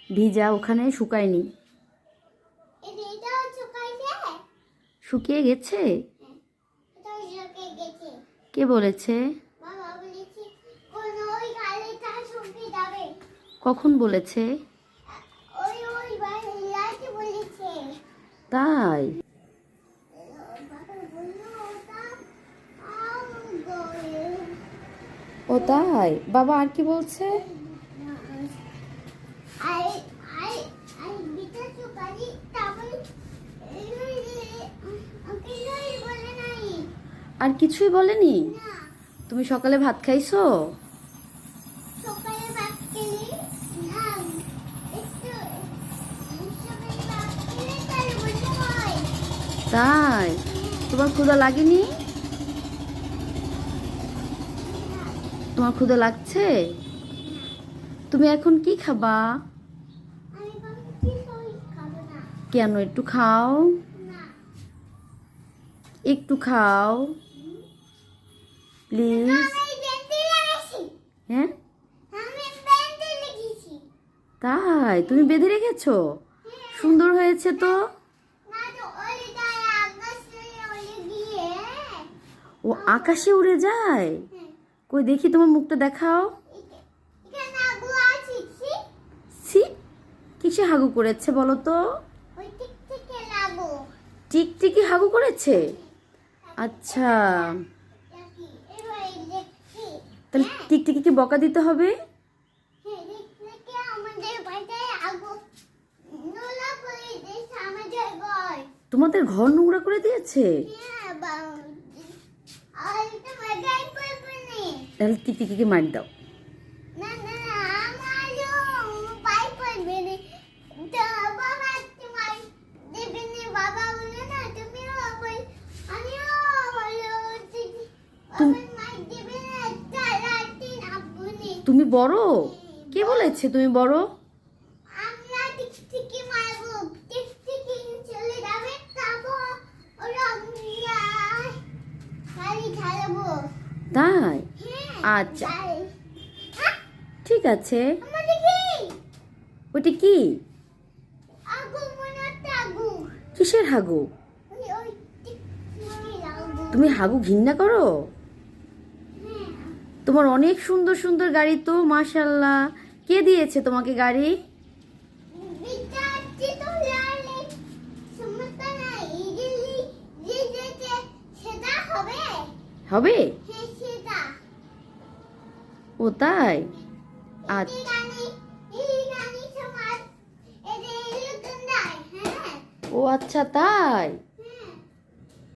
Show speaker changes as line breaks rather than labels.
ভিজা, ওখানে শুকায়নি। শুকিয়ে গেছে? কে বলেছে? কখন বলেছে? তাই? ও তাই? বাবা আর কি বলছে? আর কিছুই বলেনি? তুমি সকালে ভাত খাইছো? তাই? তোমার ক্ষুধা লাগেনি? তোমার ক্ষুধা লাগছে? তুমি এখন কি খাবা? কেন? একটু খাও, একটু খাও প্লিজ। হ্যাঁ তাই? তুমি বেঁধে রেখেছো? সুন্দর হয়েছে তো। ও আকাশে উড়ে যায়? কই দেখি, তোমার মুখটা দেখাও। সি, কিসে হাগু করেছে বলো তো? টিকটিকি হাগু করেছে? আচ্ছা, তাহলে টিকটিকিকে বকা দিতে হবে। তোমাদের ঘর নোংরা করে দিয়েছে? তাহলে টিকটিকিকে মার দাও। তুমি বড়? কে বলেছে তুমি বড়? তাই? আচ্ছা ঠিক আছে। ওটা কি? কিসের হাগু? তুমি হাগু ঘৃণা করো? তোমার অনেক সুন্দর সুন্দর গাড়ি তো, মাশাআল্লাহ। কে দিয়েছে তোমাকে গাড়ি? হবে? ও তাই? আচ্ছা, ও আচ্ছা তাই।